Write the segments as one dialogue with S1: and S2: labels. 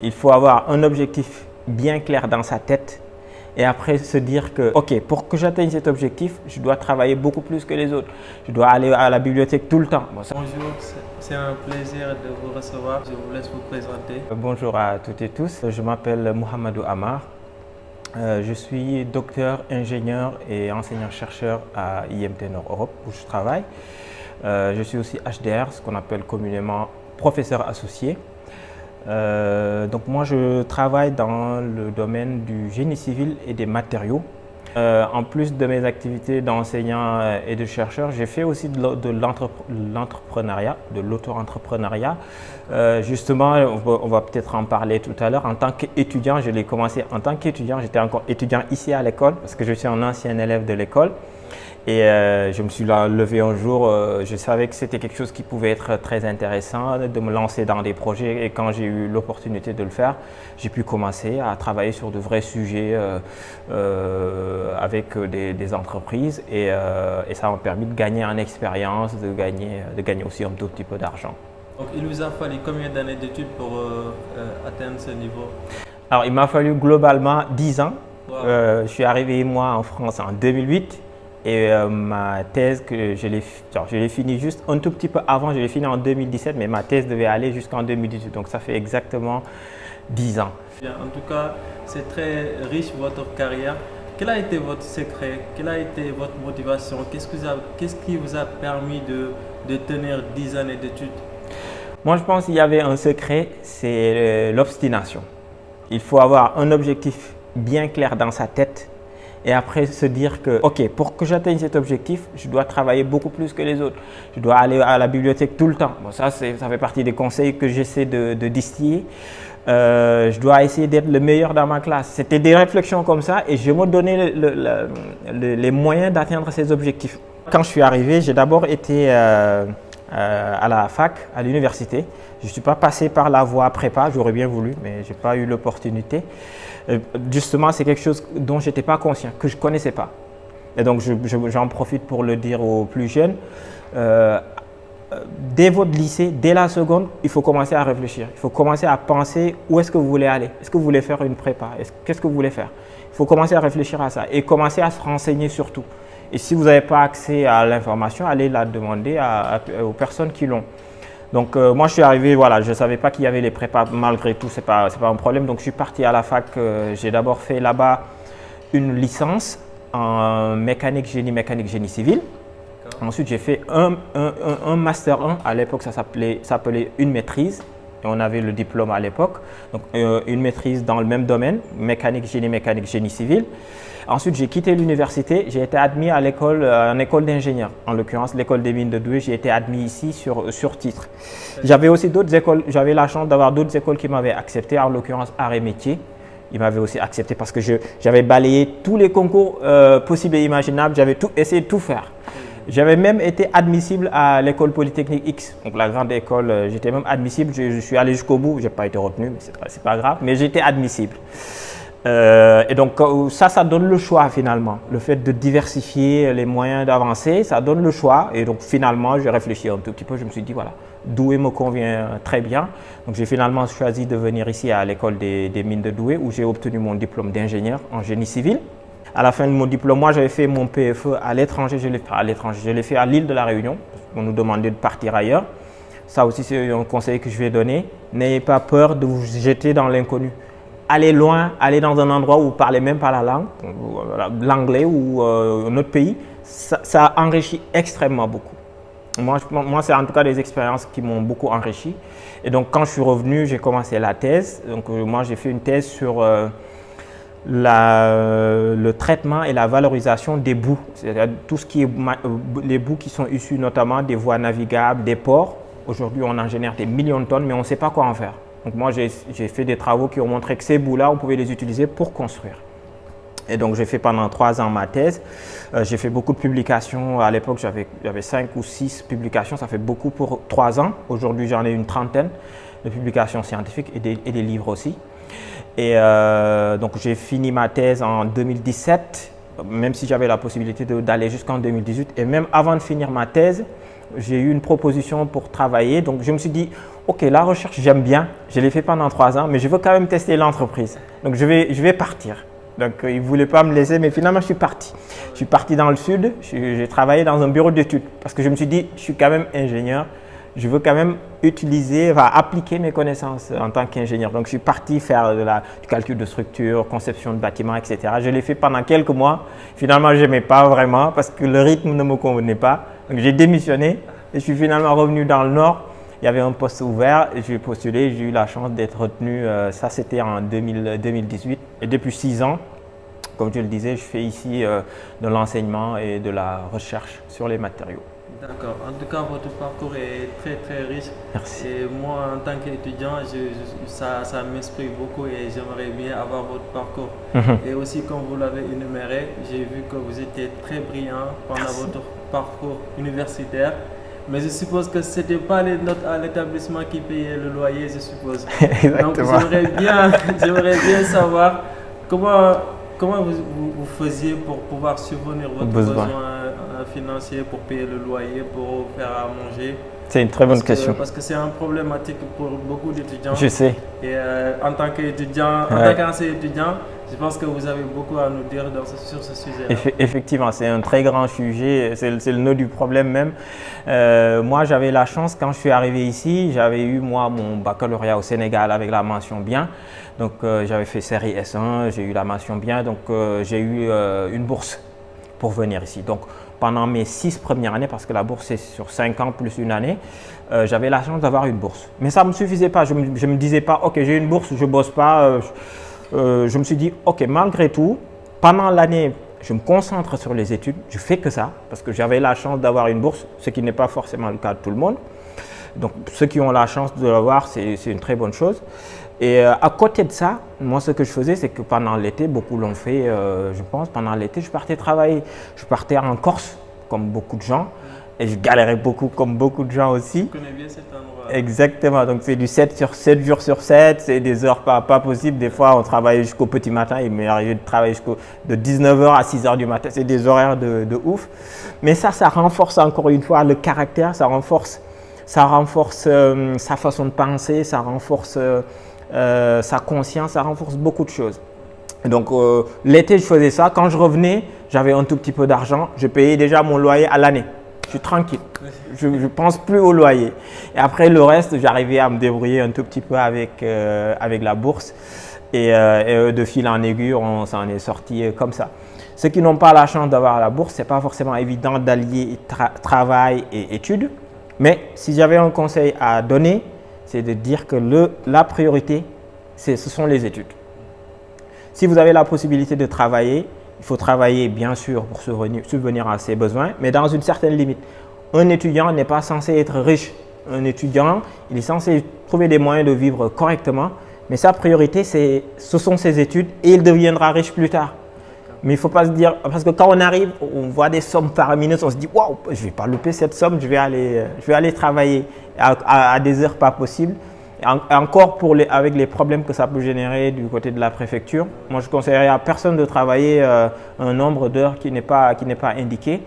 S1: Il faut avoir un objectif bien clair dans sa tête et après se dire que, ok, pour que j'atteigne cet objectif, je dois travailler beaucoup plus que les autres. Je dois aller à la bibliothèque tout le temps.
S2: Bonjour, c'est un plaisir de vous recevoir. Je vous laisse vous présenter.
S1: Bonjour à toutes et tous. Je m'appelle Mohamedou Amar. Je suis docteur, ingénieur et enseignant-chercheur à IMT Nord Europe où je travaille. Je suis aussi HDR, ce qu'on appelle communément professeur associé. Donc moi je travaille dans le domaine du génie civil et des matériaux. En plus de mes activités d'enseignant et de chercheur, j'ai fait aussi de l'entrepreneuriat, de l'auto-entrepreneuriat. Justement, on va peut-être en parler tout à l'heure. En tant qu'étudiant, je l'ai commencé en tant qu'étudiant. J'étais encore étudiant ici à l'école parce que je suis un ancien élève de l'école. Et je me suis levé un jour, je savais que c'était quelque chose qui pouvait être très intéressant, de me lancer dans des projets. Et quand j'ai eu l'opportunité de le faire, j'ai pu commencer à travailler sur de vrais sujets avec des entreprises. Et ça m'a permis de gagner en expérience, de gagner aussi un tout petit peu d'argent.
S2: Donc il vous a fallu combien d'années d'études pour atteindre ce niveau?
S1: Alors il m'a fallu globalement 10 ans.
S2: Wow.
S1: Je suis arrivé moi en France en 2008. Et ma thèse, je l'ai finie juste un tout petit peu avant, je l'ai finie en 2017, mais ma thèse devait aller jusqu'en 2018, donc ça fait exactement 10 ans.
S2: Bien, en tout cas, c'est très riche votre carrière. Quel a été votre secret? Quelle a été votre motivation? Qu'est-ce qui vous a permis de tenir 10 années d'études?
S1: Moi, je pense qu'il y avait un secret, c'est l'obstination. Il faut avoir un objectif bien clair dans sa tête. Et après se dire que, ok, pour que j'atteigne cet objectif, je dois travailler beaucoup plus que les autres. Je dois aller à la bibliothèque tout le temps. Bon, ça fait partie des conseils que j'essaie de distiller. Je dois essayer d'être le meilleur dans ma classe. C'était des réflexions comme ça et je me donnais les moyens d'atteindre ces objectifs. Quand je suis arrivé, j'ai d'abord été à la fac, à l'université. Je ne suis pas passé par la voie prépa, j'aurais bien voulu, mais je n'ai pas eu l'opportunité. Justement, c'est quelque chose dont je n'étais pas conscient, que je ne connaissais pas. Et donc, j'en profite pour le dire aux plus jeunes. Dès votre lycée, dès la seconde, il faut commencer à réfléchir. Il faut commencer à penser où est-ce que vous voulez aller. Est-ce que vous voulez faire une prépa? Qu'est-ce que vous voulez faire? Il faut commencer à réfléchir à ça et commencer à se renseigner surtout. Et si vous n'avez pas accès à l'information, allez la demander aux personnes qui l'ont. Donc moi je suis arrivé, voilà, je ne savais pas qu'il y avait les prépas, malgré tout, c'est pas un problème. Donc je suis parti à la fac, j'ai d'abord fait là-bas une licence en mécanique, génie civil. Ensuite j'ai fait un master 1, à l'époque ça s'appelait une maîtrise. Et on avait le diplôme à l'époque, donc une maîtrise dans le même domaine, mécanique, génie civil. Ensuite, j'ai quitté l'université, j'ai été admis à l'école, en école d'ingénieur, en l'occurrence l'école des mines de Douai. J'ai été admis ici sur titre. J'avais aussi d'autres écoles, j'avais la chance d'avoir d'autres écoles qui m'avaient accepté, en l'occurrence Arts et Métiers. Ils m'avaient aussi accepté parce que j'avais balayé tous les concours possibles et imaginables, j'avais essayé de tout faire. J'avais même été admissible à l'école Polytechnique X, donc la grande école, j'étais même admissible, je suis allé jusqu'au bout, je n'ai pas été retenu, mais c'est pas grave, mais j'étais admissible. Et donc ça donne le choix finalement, le fait de diversifier les moyens d'avancer, ça donne le choix. Et donc finalement, j'ai réfléchi un tout petit peu, je me suis dit voilà, Douai me convient très bien. Donc j'ai finalement choisi de venir ici à l'école des mines de Douai où j'ai obtenu mon diplôme d'ingénieur en génie civil. À la fin de mon diplôme, moi j'avais fait mon PFE à l'étranger, je l'ai fait à l'île de la Réunion, on nous demandait de partir ailleurs. Ça aussi c'est un conseil que je vais donner, n'ayez pas peur de vous jeter dans l'inconnu. Allez loin, allez dans un endroit où vous ne parlez même pas la langue, l'anglais ou un autre pays, ça enrichit extrêmement beaucoup. Moi c'est en tout cas des expériences qui m'ont beaucoup enrichi. Et donc quand je suis revenu, j'ai commencé la thèse. Donc moi j'ai fait une thèse sur le traitement et la valorisation des boues, c'est-à-dire tout ce qui est les boues qui sont issues notamment des voies navigables, des ports. Aujourd'hui, on en génère des millions de tonnes, mais on ne sait pas quoi en faire. Donc moi, j'ai fait des travaux qui ont montré que ces boues-là, on pouvait les utiliser pour construire. Et donc, j'ai fait pendant 3 ans ma thèse. J'ai fait beaucoup de publications. À l'époque, j'avais 5 ou 6 publications. Ça fait beaucoup pour 3 ans. Aujourd'hui, j'en ai une trentaine de publications scientifiques et des livres aussi. Et donc j'ai fini ma thèse en 2017, même si j'avais la possibilité d'aller jusqu'en 2018. Et même avant de finir ma thèse, j'ai eu une proposition pour travailler. Donc, je me suis dit, OK, la recherche, j'aime bien. Je l'ai fait pendant 3 ans, mais je veux quand même tester l'entreprise. Donc, je vais partir. Donc, ils ne voulaient pas me laisser, mais finalement, je suis parti. Je suis parti dans le sud. J'ai travaillé dans un bureau d'études parce que je me suis dit, je suis quand même ingénieur. Je veux quand même appliquer mes connaissances en tant qu'ingénieur. Donc, je suis parti faire du calcul de structure, conception de bâtiments, etc. Je l'ai fait pendant quelques mois. Finalement, je n'aimais pas vraiment parce que le rythme ne me convenait pas. Donc, j'ai démissionné et je suis finalement revenu dans le Nord. Il y avait un poste ouvert et j'ai postulé. J'ai eu la chance d'être retenu. Ça, c'était en 2018. Et depuis 6 ans, comme je le disais, je fais ici de l'enseignement et de la recherche sur les matériaux.
S2: D'accord. En tout cas, votre parcours est très très riche.
S1: Merci.
S2: Et moi, en tant qu'étudiant, ça m'inspire beaucoup et j'aimerais bien avoir votre parcours. Et aussi, comme vous l'avez énuméré, j'ai vu que vous étiez très brillant pendant votre parcours universitaire. Mais je suppose que ce n'était pas les notes à l'établissement qui payaient le loyer, je suppose.
S1: Exactement.
S2: Donc, j'aimerais bien savoir comment vous faisiez pour pouvoir subvenir votre besoin financier, pour payer le loyer, pour faire à manger.
S1: C'est une très bonne question.
S2: Parce que c'est un problématique pour beaucoup d'étudiants.
S1: Je sais.
S2: Et en tant qu'étudiant, en tant qu'ancien étudiant, je pense que vous avez beaucoup à nous dire sur ce sujet.
S1: Effectivement, c'est un très grand sujet, c'est le nœud du problème même. Moi, j'avais la chance, quand je suis arrivé ici, j'avais eu moi mon baccalauréat au Sénégal avec la mention bien. Donc, j'avais fait série S1, j'ai eu la mention bien, donc j'ai eu une bourse pour venir ici. Donc, pendant mes 6 premières années, parce que la bourse c'est sur 5 ans plus une année, j'avais la chance d'avoir une bourse. Mais ça ne me suffisait pas, je me disais pas, OK, j'ai une bourse, je ne bosse pas. Je me suis dit, OK, malgré tout, pendant l'année, je me concentre sur les études, je fais que ça, parce que j'avais la chance d'avoir une bourse, ce qui n'est pas forcément le cas de tout le monde. Donc, ceux qui ont la chance de l'avoir, c'est une très bonne chose. Et à côté de ça, moi, ce que je faisais, c'est que pendant l'été, beaucoup l'ont fait, je pense, pendant l'été, je partais travailler. Je partais en Corse, comme beaucoup de gens, et je galérais beaucoup, comme beaucoup de gens aussi.
S2: Je connais bien cet endroit.
S1: Exactement, donc c'est du 7 jours sur 7, c'est des heures pas possibles. Des fois, on travaille jusqu'au petit matin, il m'est arrivé de travailler de 19h à 6h du matin, c'est des horaires de ouf. Mais ça renforce encore une fois le caractère, ça renforce sa façon de penser, ça renforce sa conscience, ça renforce beaucoup de choses. Et donc l'été, je faisais ça. Quand je revenais, j'avais un tout petit peu d'argent. Je payais déjà mon loyer à l'année. Je suis tranquille. Je ne pense plus au loyer. Et après, le reste, j'arrivais à me débrouiller un tout petit peu avec la bourse. Et de fil en aiguille, on s'en est sorti comme ça. Ceux qui n'ont pas la chance d'avoir la bourse, ce n'est pas forcément évident d'allier travail et études. Mais si j'avais un conseil à donner, c'est de dire que la priorité, ce sont les études. Si vous avez la possibilité de travailler, il faut travailler bien sûr pour subvenir à ses besoins, mais dans une certaine limite. Un étudiant n'est pas censé être riche. Un étudiant, il est censé trouver des moyens de vivre correctement, mais sa priorité, ce sont ses études et il deviendra riche plus tard. Mais il ne faut pas se dire, parce que quand on arrive, on voit des sommes faramineuses, on se dit, waouh, je ne vais pas louper cette somme, je vais aller travailler à des heures pas possibles. Et encore avec les problèmes que ça peut générer du côté de la préfecture, moi je conseillerais à personne de travailler un nombre d'heures qui n'est pas indiqué.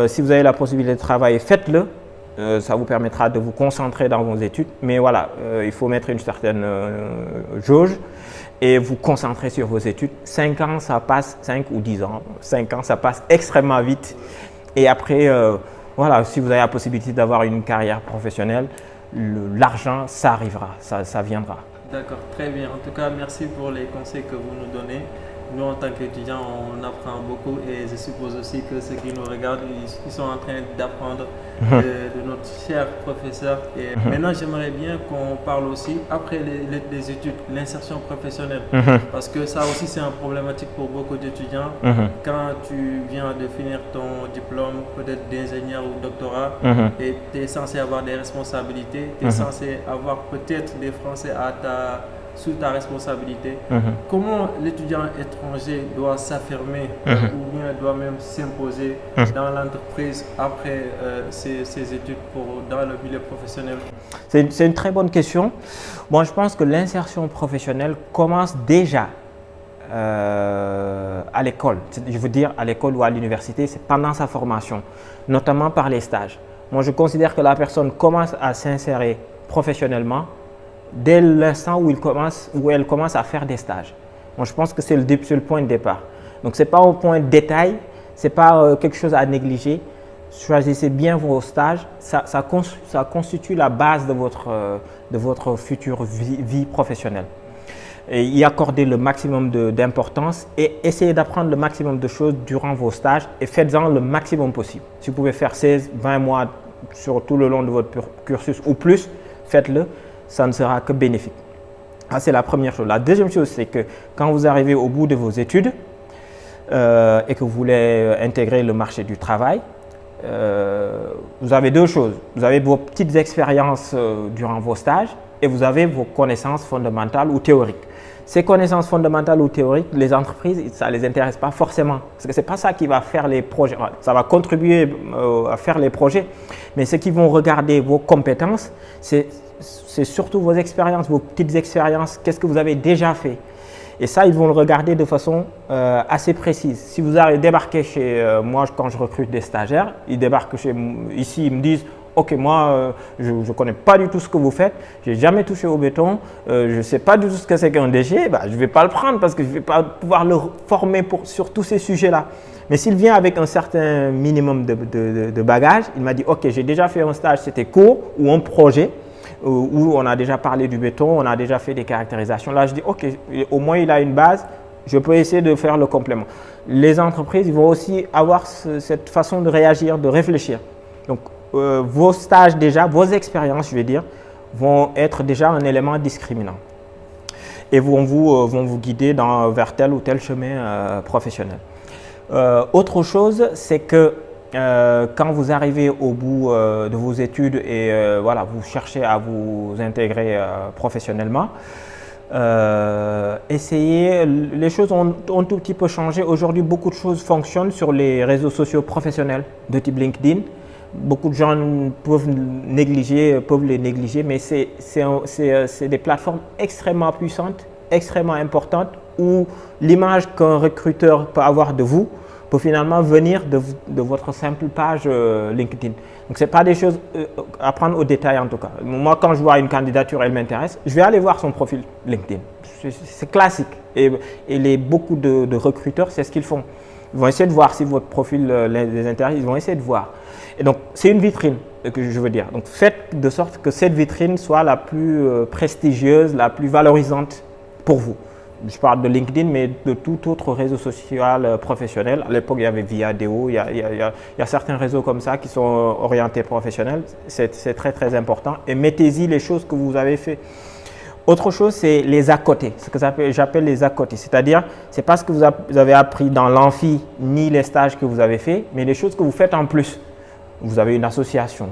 S1: Si vous avez la possibilité de travailler, faites-le. Ça vous permettra de vous concentrer dans vos études. Mais voilà, il faut mettre une certaine jauge et vous concentrer sur vos études. 5 ans, ça passe, 5 ou 10 ans, 5 ans, ça passe extrêmement vite. Et après, voilà, si vous avez la possibilité d'avoir une carrière professionnelle, l'argent, ça arrivera, ça viendra.
S2: D'accord, très bien. En tout cas, merci pour les conseils que vous nous donnez. Nous, en tant qu'étudiants, on apprend beaucoup et je suppose aussi que ceux qui nous regardent, ils sont en train d'apprendre de notre cher professeur. Et maintenant, j'aimerais bien qu'on parle aussi, après les études, l'insertion professionnelle. Parce que ça aussi, c'est une problématique pour beaucoup d'étudiants. Quand tu viens de finir ton diplôme, peut-être d'ingénieur ou doctorat, et tu es censé avoir des responsabilités, tu es censé avoir peut-être des Français sous ta responsabilité. Comment l'étudiant étranger doit s'affirmer ou bien doit même s'imposer dans l'entreprise après ses études dans le milieu professionnel?
S1: C'est une très bonne question. Moi, je pense que l'insertion professionnelle commence déjà à l'école. Je veux dire à l'école ou à l'université, c'est pendant sa formation, notamment par les stages. moi je considère que la personne commence à s'insérer professionnellement dès l'instant où elle commence à faire des stages. Moi je pense que c'est le point de départ. Donc ce n'est pas un point de détail, ce n'est pas quelque chose à négliger. Choisissez bien vos stages, ça constitue la base de votre future vie professionnelle. Et y accorder le maximum d'importance et essayez d'apprendre le maximum de choses durant vos stages et faites-en le maximum possible. Si vous pouvez faire 16, 20 mois sur tout le long de votre cursus ou plus, faites-le, ça ne sera que bénéfique. Ça, c'est la première chose. La deuxième chose, c'est que quand vous arrivez au bout de vos études et que vous voulez intégrer le marché du travail, vous avez deux choses. Vous avez vos petites expériences durant vos stages et vous avez vos connaissances fondamentales ou théoriques. Ces connaissances fondamentales ou théoriques, les entreprises, ça ne les intéresse pas forcément. Parce que ce n'est pas ça qui va faire les projets. Ça va contribuer à faire les projets. Mais ce qui vont regarder vos compétences, c'est surtout vos expériences, vos petites expériences. Qu'est-ce que vous avez déjà fait? Et ça, ils vont le regarder de façon assez précise. Si vous avez débarqué chez moi, quand je recrute des stagiaires, ils débarquent ici, ils me disent « Ok, moi, je ne connais pas du tout ce que vous faites, je n'ai jamais touché au béton, je ne sais pas du tout ce que c'est qu'un déchet, je ne vais pas le prendre parce que je ne vais pas pouvoir le former sur tous ces sujets-là. » Mais s'il vient avec un certain minimum de bagages, il m'a dit « Ok, j'ai déjà fait un stage, c'était court ou un projet. » où on a déjà parlé du béton, on a déjà fait des caractérisations. Là, je dis, OK, au moins il a une base, je peux essayer de faire le complément. Les entreprises, ils vont aussi avoir cette façon de réagir, de réfléchir. Donc, vos stages déjà, vos expériences, je vais dire, vont être déjà un élément discriminant et vont vous guider vers tel ou tel chemin professionnel. Autre chose, c'est que quand vous arrivez au bout de vos études et voilà, vous cherchez à vous intégrer professionnellement, essayez, les choses ont un tout petit peu changé. Aujourd'hui, beaucoup de choses fonctionnent sur les réseaux sociaux professionnels de type LinkedIn. Beaucoup de gens peuvent les négliger, mais c'est des plateformes extrêmement puissantes, extrêmement importantes, où l'image qu'un recruteur peut avoir de vous peut finalement venir de votre simple page LinkedIn. Donc, ce n'est pas des choses à prendre au détail en tout cas. Moi, quand je vois une candidature, elle m'intéresse, je vais aller voir son profil LinkedIn. C'est classique. Et beaucoup de recruteurs, c'est ce qu'ils font. Ils vont essayer de voir si votre profil les intéresse, ils vont essayer de voir. Et donc, c'est une vitrine que je veux dire. Donc, faites de sorte que cette vitrine soit la plus prestigieuse, la plus valorisante pour vous. Je parle de LinkedIn, mais de tout autre réseau social professionnel. À l'époque, il y avait Viadeo, il y a certains réseaux comme ça qui sont orientés professionnels. C'est très, très important. Et mettez-y les choses que vous avez fait. Autre chose, c'est les à côté, ce que j'appelle les à côté. C'est-à-dire, ce n'est pas ce que vous avez appris dans l'amphi, ni les stages que vous avez faits, mais les choses que vous faites en plus. Vous avez une association,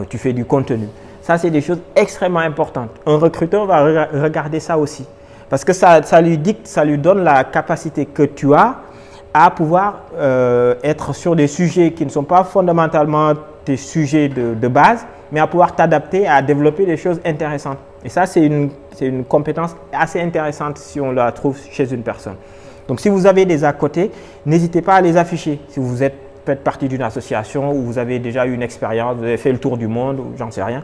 S1: tu fais du contenu. Ça, c'est des choses extrêmement importantes. Un recruteur va regarder ça aussi. Parce que ça lui dicte, ça lui donne la capacité que tu as à pouvoir être sur des sujets qui ne sont pas fondamentalement tes sujets de base, mais à pouvoir t'adapter, à développer des choses intéressantes. Et ça, c'est une compétence assez intéressante si on la trouve chez une personne. Donc, si vous avez des à côté, n'hésitez pas à les afficher. Si vous faites partie d'une association ou vous avez déjà eu une expérience, vous avez fait le tour du monde, ou j'en sais rien,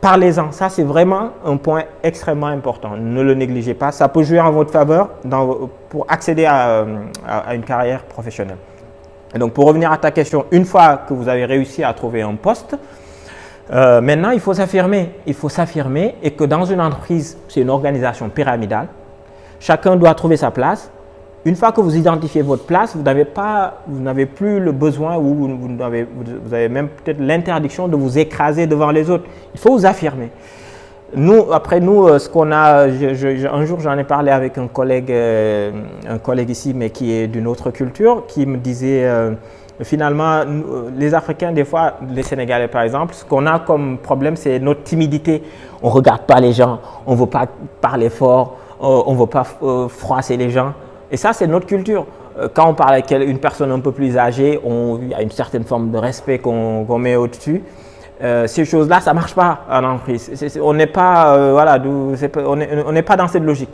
S1: parlez-en. Ça, c'est vraiment un point extrêmement important. Ne le négligez pas. Ça peut jouer en votre faveur pour accéder à une carrière professionnelle. Et donc, pour revenir à ta question, une fois que vous avez réussi à trouver un poste, maintenant, il faut s'affirmer. Il faut s'affirmer et que dans une entreprise, c'est une organisation pyramidale. Chacun doit trouver sa place. Une fois que vous identifiez votre place, vous n'avez plus le besoin ou vous avez même peut-être l'interdiction de vous écraser devant les autres. Il faut vous affirmer. Après nous, ce qu'on a, un jour j'en ai parlé avec un collègue ici, mais qui est d'une autre culture, qui me disait finalement, les Africains, des fois, les Sénégalais par exemple, ce qu'on a comme problème, c'est notre timidité. On ne regarde pas les gens, on ne veut pas parler fort, on ne veut pas froisser les gens. Et ça, c'est notre culture. Quand on parle avec une personne un peu plus âgée, il y a une certaine forme de respect qu'on met au-dessus. Ces choses-là, ça ne marche pas en entreprise. On n'est pas, on n'est pas dans cette logique.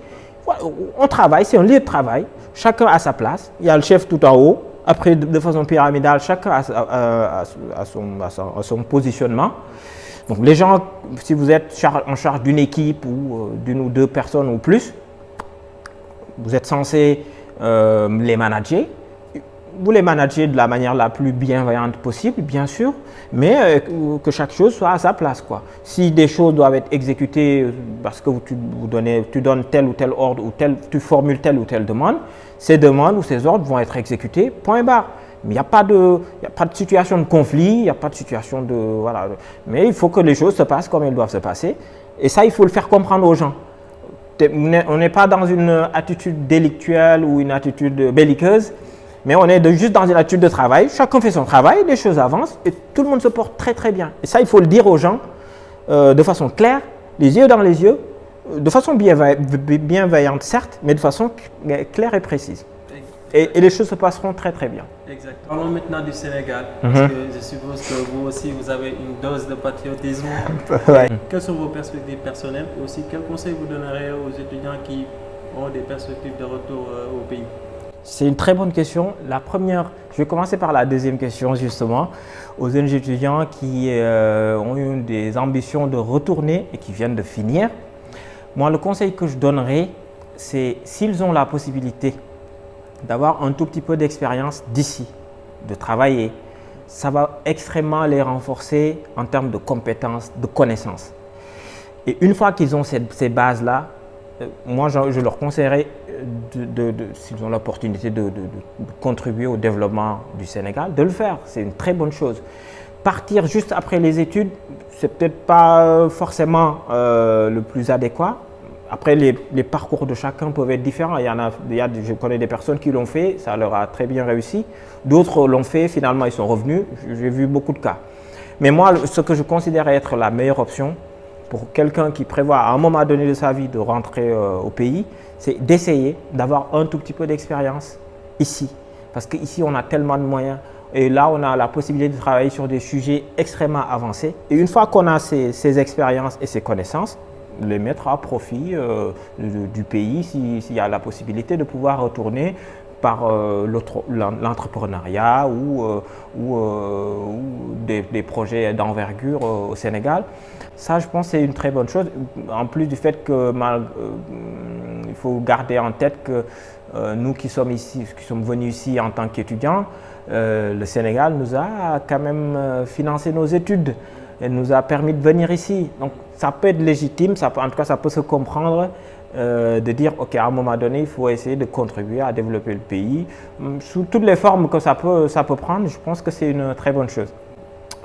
S1: On travaille, c'est un lieu de travail. Chacun a sa place. Il y a le chef tout en haut Après, de façon pyramidale, chacun a son positionnement. Donc les gens, si vous êtes en charge d'une équipe ou d'une ou deux personnes ou plus, vous êtes censé les manager. Vous les managez de la manière la plus bienveillante possible, bien sûr, mais que chaque chose soit à sa place, quoi. Si des choses doivent être exécutées parce que tu donnes tel ou tel ordre ou tu formules telle ou telle demande, ces demandes ou ces ordres vont être exécutés, point barre. Mais il n'y a pas de situation de conflit, il n'y a pas de situation de… Voilà. Mais il faut que les choses se passent comme elles doivent se passer. Et ça, il faut le faire comprendre aux gens. On n'est pas dans une attitude délictuelle ou une attitude belliqueuse, mais on est juste dans une attitude de travail. Chacun fait son travail, les choses avancent et tout le monde se porte très très bien. Et ça, il faut le dire aux gens de façon claire, les yeux dans les yeux, de façon bienveillante certes, mais de façon claire et précise. Et les choses se passeront très très bien.
S2: Exact. Parlons maintenant du Sénégal, parce que je suppose que vous aussi, vous avez une dose de patriotisme.
S1: Ouais.
S2: Quelles sont vos perspectives personnelles et aussi quels conseils vous donnerez aux étudiants qui ont des perspectives de retour au pays?
S1: C'est une très bonne question. La première, je vais commencer par la deuxième question justement, aux jeunes étudiants qui ont eu des ambitions de retourner et qui viennent de finir. Moi, le conseil que je donnerais, c'est s'ils ont la possibilité d'avoir un tout petit peu d'expérience d'ici, de travailler, ça va extrêmement les renforcer en termes de compétences, de connaissances. Et une fois qu'ils ont ces bases-là, moi je leur conseillerais, s'ils ont l'opportunité de contribuer au développement du Sénégal, de le faire. C'est une très bonne chose. Partir juste après les études, c'est peut-être pas forcément le plus adéquat. Après, les parcours de chacun peuvent être différents. Je connais des personnes qui l'ont fait, ça leur a très bien réussi. D'autres l'ont fait, finalement ils sont revenus. J'ai vu beaucoup de cas. Mais moi, ce que je considère être la meilleure option pour quelqu'un qui prévoit à un moment donné de sa vie de rentrer au pays, c'est d'essayer d'avoir un tout petit peu d'expérience ici. Parce qu'ici, on a tellement de moyens. Et là, on a la possibilité de travailler sur des sujets extrêmement avancés. Et une fois qu'on a ces expériences et ces connaissances, les mettre à profit du pays s'il y a la possibilité de pouvoir retourner par l'entrepreneuriat ou des projets d'envergure au Sénégal. Ça, je pense, c'est une très bonne chose. En plus du fait que il faut garder en tête que nous qui sommes venus ici en tant qu'étudiants, le Sénégal nous a quand même financé nos études. Elle nous a permis de venir ici. Donc, ça peut être légitime, en tout cas, ça peut se comprendre de dire, OK, à un moment donné, il faut essayer de contribuer à développer le pays. Sous toutes les formes que ça peut prendre, je pense que c'est une très bonne chose.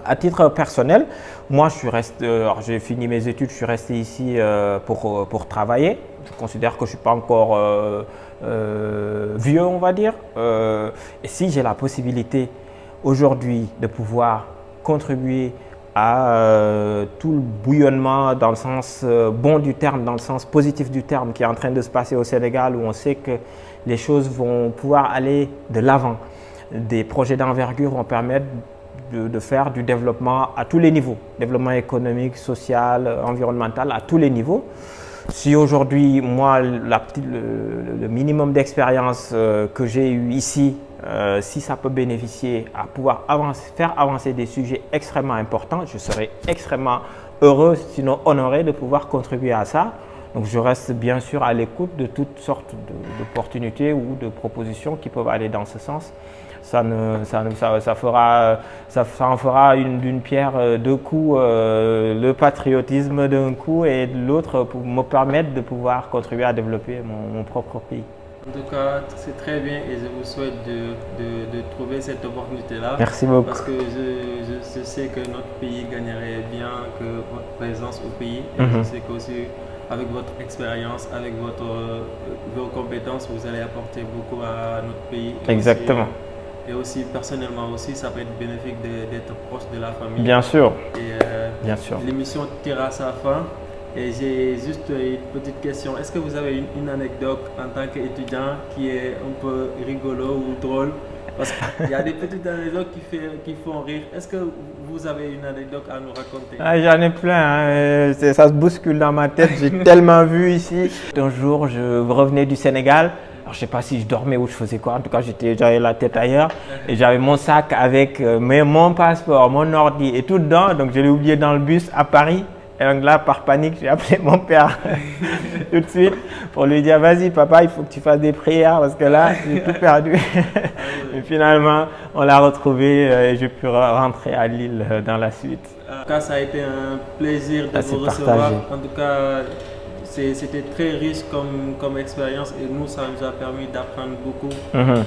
S1: À titre personnel, moi, j'ai fini mes études, je suis resté ici pour travailler. Je considère que je ne suis pas encore vieux, on va dire. Et si j'ai la possibilité aujourd'hui de pouvoir contribuer à tout le bouillonnement dans le sens bon du terme, dans le sens positif du terme qui est en train de se passer au Sénégal où on sait que les choses vont pouvoir aller de l'avant. Des projets d'envergure vont permettre de faire du développement à tous les niveaux, développement économique, social, environnemental, à tous les niveaux. Si aujourd'hui, moi, le minimum d'expérience que j'ai eu ici, si ça peut bénéficier à pouvoir faire avancer des sujets extrêmement importants, je serais extrêmement heureux, sinon honoré de pouvoir contribuer à ça. Donc je reste bien sûr à l'écoute de toutes sortes d'opportunités ou de propositions qui peuvent aller dans ce sens. Ça en fera d'une pierre deux coups, le patriotisme d'un coup et de l'autre pour me permettre de pouvoir contribuer à développer mon propre pays.
S2: En tout cas, c'est très bien et je vous souhaite de trouver cette opportunité-là.
S1: Merci beaucoup.
S2: Parce que je sais que notre pays gagnerait bien que votre présence au pays. Et je sais qu'aussi avec votre expérience, avec vos compétences, vous allez apporter beaucoup à notre pays.
S1: Exactement.
S2: Et aussi, personnellement aussi, ça peut être bénéfique d'être proche de la famille.
S1: Bien sûr.
S2: Et
S1: bien sûr.
S2: L'émission tire à sa fin. Et j'ai juste une petite question. Est-ce que vous avez une anecdote en tant qu'étudiant qui est un peu rigolo ou drôle? Parce qu'il y a des petites anecdotes qui font rire. Est-ce que vous avez une anecdote à nous raconter?
S1: J'en ai plein, hein. Ça se bouscule dans ma tête. J'ai tellement vu ici. Un jour, je revenais du Sénégal Alors, je ne sais pas si je dormais ou je faisais quoi. En tout cas, j'avais la tête ailleurs. Et j'avais mon sac avec mon passeport, mon ordi et tout dedans. Donc, je l'ai oublié dans le bus à Paris. Et donc là, par panique, j'ai appelé mon père tout de suite pour lui dire « Vas-y, papa, il faut que tu fasses des prières parce que là, j'ai tout perdu. » Et finalement, on l'a retrouvé et j'ai pu rentrer à Lille dans la suite.
S2: En tout cas, ça a été un plaisir de vous recevoir.
S1: Partagé.
S2: En tout cas, c'était très riche comme expérience et nous, ça nous a permis d'apprendre beaucoup.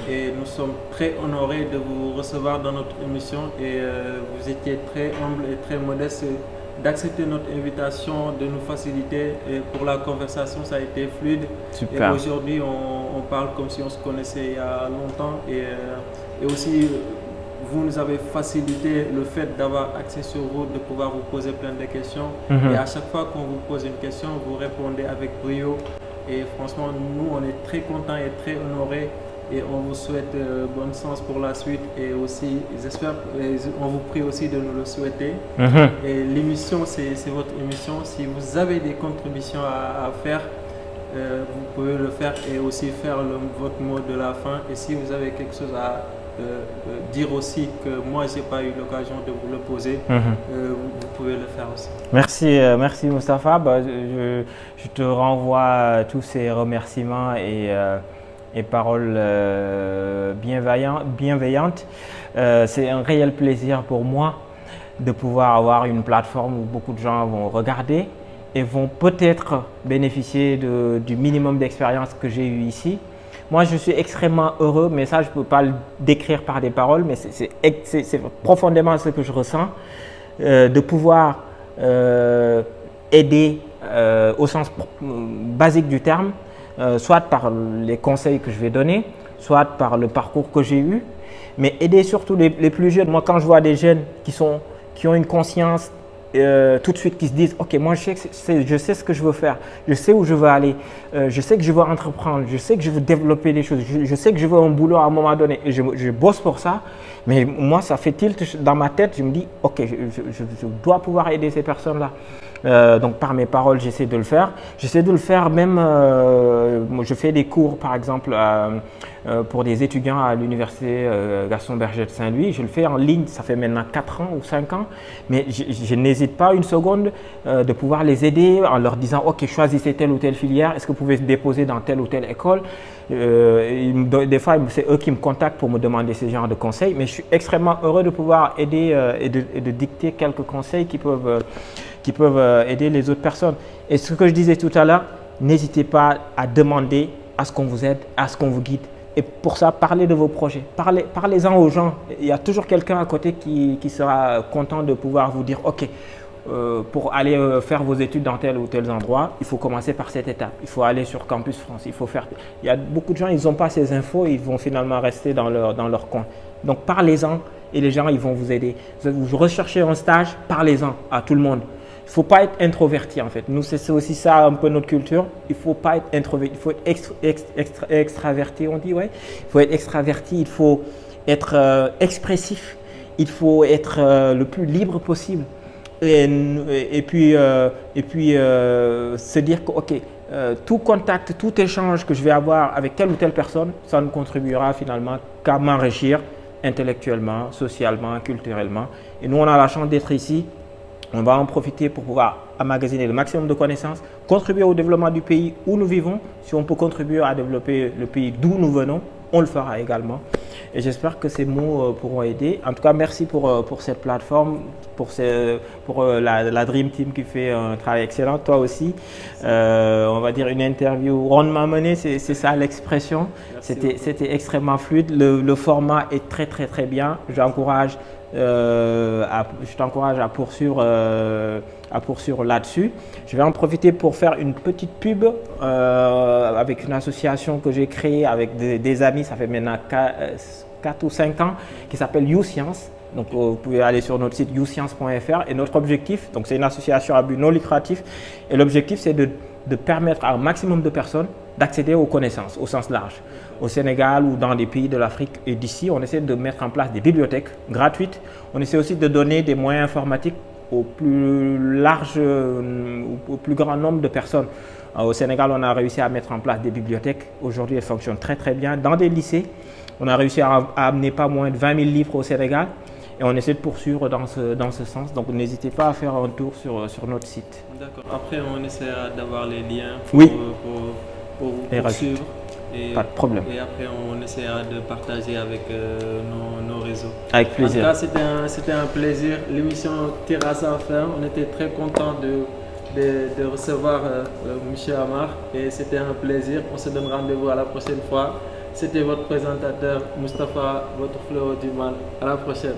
S2: Et nous sommes très honorés de vous recevoir dans notre émission et vous étiez très humble et très modeste d'accepter notre invitation, de nous faciliter. Et pour la conversation, ça a été fluide.
S1: Super.
S2: Et aujourd'hui, on parle comme si on se connaissait il y a longtemps. Et aussi, vous nous avez facilité le fait d'avoir accès sur vous, de pouvoir vous poser plein de questions. Et à chaque fois qu'on vous pose une question, vous répondez avec brio. Et franchement, nous, on est très contents et très honorés. Et on vous souhaite bonne chance pour la suite. Et aussi, j'espère, on vous prie aussi de nous le souhaiter. Et l'émission, c'est votre émission. Si vous avez des contributions à faire, vous pouvez le faire et aussi faire votre mot de la fin. Et si vous avez quelque chose à dire aussi que moi, je n'ai pas eu l'occasion de vous le poser, vous pouvez le faire aussi.
S1: Merci Moustapha. Je te renvoie tous ces remerciements et paroles bienveillantes. C'est un réel plaisir pour moi de pouvoir avoir une plateforme où beaucoup de gens vont regarder et vont peut-être bénéficier du minimum d'expérience que j'ai eu ici. Moi, je suis extrêmement heureux, mais ça, je ne peux pas le décrire par des paroles, mais c'est profondément ce que je ressens, de pouvoir aider au sens basique du terme, soit par les conseils que je vais donner, soit par le parcours que j'ai eu, mais aider surtout les plus jeunes. Moi, quand je vois des jeunes qui ont une conscience tout de suite, qui se disent « Ok, moi je sais ce que je veux faire, je sais où je veux aller, je sais que je veux entreprendre, je sais que je veux développer des choses, je sais que je veux un boulot à un moment donné et je bosse pour ça. » Mais moi, ça fait tilt dans ma tête, je me dis « Ok, je dois pouvoir aider ces personnes-là. » Donc par mes paroles, j'essaie de le faire. J'essaie de le faire même, je fais des cours par exemple pour des étudiants à l'université Gaston Berger de Saint-Louis. Je le fais en ligne, ça fait maintenant 4 ans ou 5 ans. Mais je n'hésite pas une seconde de pouvoir les aider en leur disant « Ok, choisissez telle ou telle filière, est-ce que vous pouvez se déposer dans telle ou telle école ?» Des fois, c'est eux qui me contactent pour me demander ce genre de conseils. Mais je suis extrêmement heureux de pouvoir aider et de dicter quelques conseils qui peuvent aider les autres personnes. Et ce que je disais tout à l'heure, n'hésitez pas à demander à ce qu'on vous aide, à ce qu'on vous guide. Et pour ça, parlez de vos projets, parlez-en aux gens. Il y a toujours quelqu'un à côté qui sera content de pouvoir vous dire « Ok, pour aller faire vos études dans tel ou tel endroit, il faut commencer par cette étape. Il faut aller sur Campus France, il faut faire… » Il y a beaucoup de gens, ils n'ont pas ces infos, ils vont finalement rester dans leur coin. Donc parlez-en et les gens, ils vont vous aider. Vous recherchez un stage, parlez-en à tout le monde. Il ne faut pas être introverti en fait. Nous, c'est aussi ça un peu notre culture. Il ne faut pas être introverti, il faut être extraverti, on dit, ouais. Il faut être extraverti, il faut être expressif, il faut être le plus libre possible. Et puis se dire que ok, tout contact, tout échange que je vais avoir avec telle ou telle personne, ça ne contribuera finalement qu'à m'enrichir intellectuellement, socialement, culturellement. Et nous, on a la chance d'être ici. On va en profiter pour pouvoir emmagasiner le maximum de connaissances, contribuer au développement du pays où nous vivons. Si on peut contribuer à développer le pays d'où nous venons, on le fera également. Et j'espère que ces mots pourront aider. En tout cas, merci pour cette plateforme, pour la Dream Team qui fait un travail excellent. Toi aussi, on va dire une interview rondement menée, c'est ça l'expression. C'était extrêmement fluide. Le format est très très bien. Je t'encourage à poursuivre là-dessus. Je vais en profiter pour faire une petite pub avec une association que j'ai créée avec des amis, ça fait maintenant 4 ou 5 ans, qui s'appelle YouScience. Donc vous pouvez aller sur notre site youscience.fr et notre objectif, donc c'est une association à but non lucratif et l'objectif c'est de permettre à un maximum de personnes d'accéder aux connaissances au sens large. Au Sénégal ou dans des pays de l'Afrique et d'ici, on essaie de mettre en place des bibliothèques gratuites. On essaie aussi de donner des moyens informatiques au plus large, au plus grand nombre de personnes. Au Sénégal, on a réussi à mettre en place des bibliothèques. Aujourd'hui, elles fonctionnent très très bien. Dans des lycées, on a réussi à amener pas moins de 20 000 livres au Sénégal et on essaie de poursuivre dans ce sens. Donc n'hésitez pas à faire un tour sur notre site.
S2: D'accord. Après, on essaiera d'avoir les liens
S1: Oui.
S2: pour poursuivre.
S1: Pas de problème.
S2: Et après, on essaiera de partager avec nos réseaux.
S1: Avec plaisir.
S2: En tout cas, c'était un plaisir. L'émission tire à sa fin. On était très contents de recevoir M. Amar et c'était un plaisir. On se donne rendez-vous à la prochaine fois. C'était votre présentateur Moustapha, votre fleur du mal. À la prochaine.